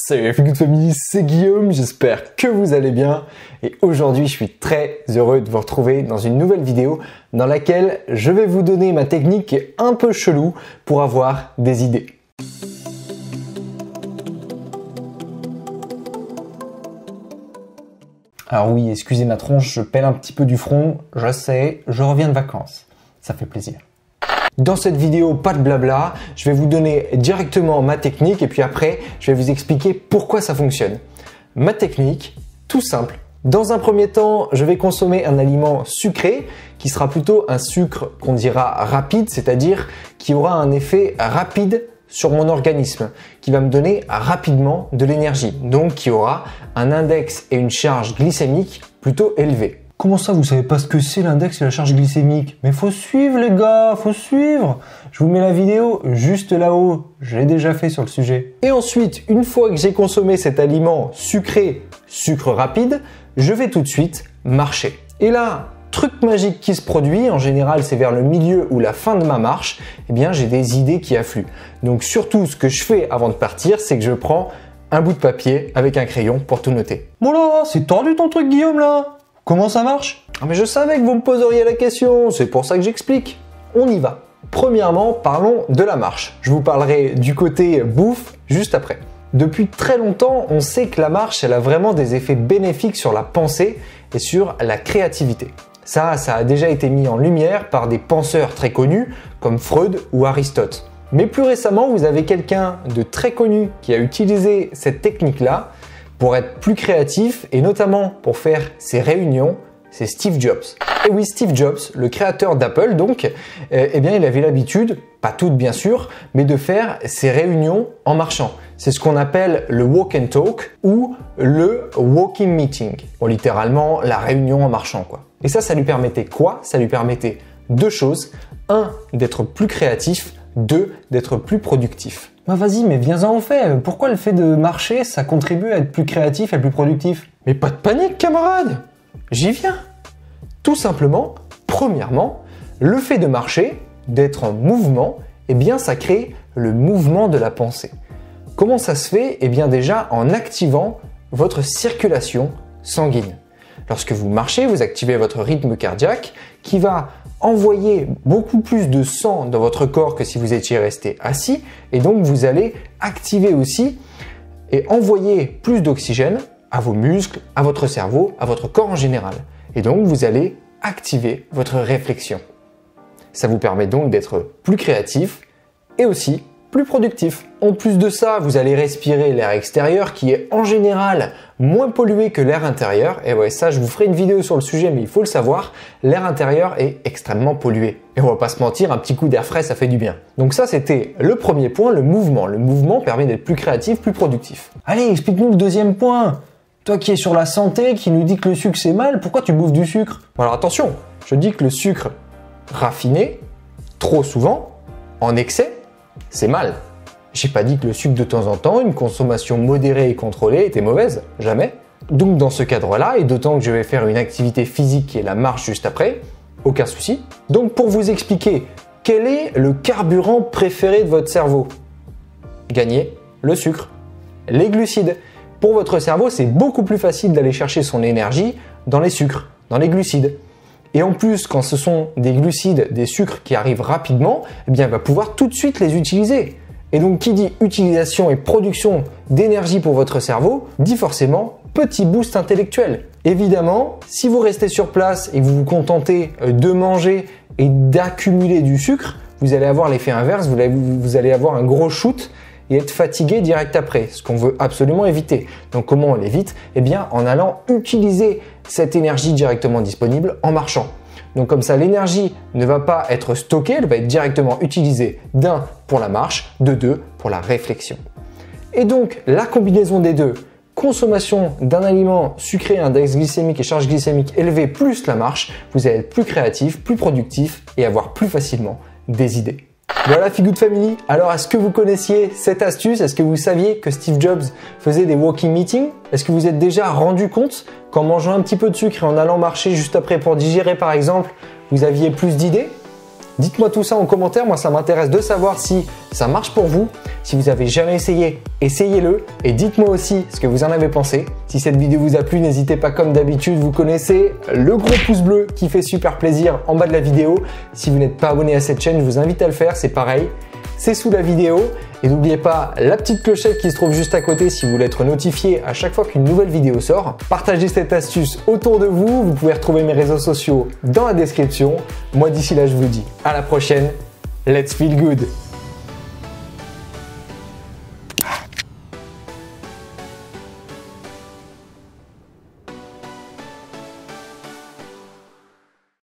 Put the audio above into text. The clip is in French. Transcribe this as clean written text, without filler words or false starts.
Salut la Feel Good Family, c'est Guillaume, j'espère que vous allez bien et aujourd'hui je suis très heureux de vous retrouver dans une nouvelle vidéo dans laquelle je vais vous donner ma technique qui est un peu chelou pour avoir des idées. Alors oui, excusez ma tronche, je pèle un petit peu du front, je sais, je reviens de vacances, ça fait plaisir. Dans cette vidéo, pas de blabla, je vais vous donner directement ma technique et puis après, je vais vous expliquer pourquoi ça fonctionne. Ma technique, tout simple. Dans un premier temps, je vais consommer un aliment sucré qui sera plutôt un sucre qu'on dira rapide, c'est-à-dire qui aura un effet rapide sur mon organisme, qui va me donner rapidement de l'énergie, donc qui aura un index et une charge glycémique plutôt élevés. Comment ça, vous savez pas ce que c'est l'index et la charge glycémique? Mais faut suivre les gars, faut suivre. Je vous mets la vidéo juste là-haut, je l'ai déjà fait sur le sujet. Et ensuite, une fois que j'ai consommé cet aliment sucré, sucre rapide, je vais tout de suite marcher. Et là, truc magique qui se produit, en général c'est vers le milieu ou la fin de ma marche, eh bien j'ai des idées qui affluent. Donc surtout, ce que je fais avant de partir, c'est que je prends un bout de papier avec un crayon pour tout noter. Bon là, c'est tendu ton truc Guillaume là? Comment ça marche? Ah mais je savais que vous me poseriez la question, c'est pour ça que j'explique. On y va. Premièrement, parlons de la marche. Je vous parlerai du côté bouffe juste après. Depuis très longtemps, on sait que la marche, elle a vraiment des effets bénéfiques sur la pensée et sur la créativité. Ça a déjà été mis en lumière par des penseurs très connus comme Freud ou Aristote. Mais plus récemment, vous avez quelqu'un de très connu qui a utilisé cette technique-là pour être plus créatif et notamment pour faire ses réunions, c'est Steve Jobs. Et oui, Steve Jobs, le créateur d'Apple donc, eh bien il avait l'habitude, pas toutes bien sûr, mais de faire ses réunions en marchant. C'est ce qu'on appelle le walk and talk ou le walking meeting. Bon, littéralement, la réunion en marchant quoi. Et ça lui permettait quoi? Ça lui permettait deux choses. Un, d'être plus créatif. Deux, d'être plus productif. Bah vas-y, mais viens-en au fait. Pourquoi le fait de marcher, ça contribue à être plus créatif et plus productif? Mais pas de panique, camarade. J'y viens. Tout simplement, premièrement, le fait de marcher, d'être en mouvement, eh bien ça crée le mouvement de la pensée. Comment ça se fait? Eh bien déjà en activant votre circulation sanguine. Lorsque vous marchez, vous activez votre rythme cardiaque qui va envoyer beaucoup plus de sang dans votre corps que si vous étiez resté assis et donc vous allez activer aussi et envoyer plus d'oxygène à vos muscles, à votre cerveau, à votre corps en général. Et donc vous allez activer votre réflexion. Ça vous permet donc d'être plus créatif et aussi plus productif. En plus de ça, vous allez respirer l'air extérieur qui est en général moins pollué que l'air intérieur. Et ouais, ça, je vous ferai une vidéo sur le sujet, mais il faut le savoir, l'air intérieur est extrêmement pollué. Et on va pas se mentir, un petit coup d'air frais, ça fait du bien. Donc ça, c'était le premier point, le mouvement. Le mouvement permet d'être plus créatif, plus productif. Allez, explique-nous le deuxième point. Toi qui es sur la santé, qui nous dit que le sucre c'est mal, pourquoi tu bouffes du sucre? Alors attention, je dis que le sucre raffiné, trop souvent, en excès, c'est mal. J'ai pas dit que le sucre de temps en temps, une consommation modérée et contrôlée était mauvaise, jamais. Donc dans ce cadre-là, et d'autant que je vais faire une activité physique qui est la marche juste après, aucun souci. Donc pour vous expliquer, quel est le carburant préféré de votre cerveau? Gagner le sucre, les glucides. Pour votre cerveau, c'est beaucoup plus facile d'aller chercher son énergie dans les sucres, dans les glucides. Et en plus, quand ce sont des glucides, des sucres qui arrivent rapidement, eh bien, il va pouvoir tout de suite les utiliser. Et donc, qui dit utilisation et production d'énergie pour votre cerveau, dit forcément petit boost intellectuel. Évidemment, si vous restez sur place et que vous vous contentez de manger et d'accumuler du sucre, vous allez avoir l'effet inverse, vous allez avoir un gros shoot et être fatigué direct après, ce qu'on veut absolument éviter. Donc comment on l'évite? Eh bien en allant utiliser cette énergie directement disponible en marchant. Donc comme ça, l'énergie ne va pas être stockée, elle va être directement utilisée d'un pour la marche, de deux pour la réflexion. Et donc la combinaison des deux, consommation d'un aliment sucré, index glycémique et charge glycémique élevée plus la marche, vous allez être plus créatif, plus productif et avoir plus facilement des idées. Voilà Feel Good Family, alors est-ce que vous connaissiez cette astuce? Est-ce que vous saviez que Steve Jobs faisait des walking meetings? Est-ce que vous êtes déjà rendu compte qu'en mangeant un petit peu de sucre et en allant marcher juste après pour digérer par exemple, vous aviez plus d'idées? Dites-moi tout ça en commentaire, moi ça m'intéresse de savoir si ça marche pour vous. Si vous avez jamais essayé, essayez-le et dites-moi aussi ce que vous en avez pensé. Si cette vidéo vous a plu, n'hésitez pas comme d'habitude, vous connaissez le gros pouce bleu qui fait super plaisir en bas de la vidéo. Si vous n'êtes pas abonné à cette chaîne, je vous invite à le faire, c'est pareil, c'est sous la vidéo. Et n'oubliez pas la petite clochette qui se trouve juste à côté si vous voulez être notifié à chaque fois qu'une nouvelle vidéo sort. Partagez cette astuce autour de vous, vous pouvez retrouver mes réseaux sociaux dans la description. Moi d'ici là je vous dis à la prochaine, let's feel good!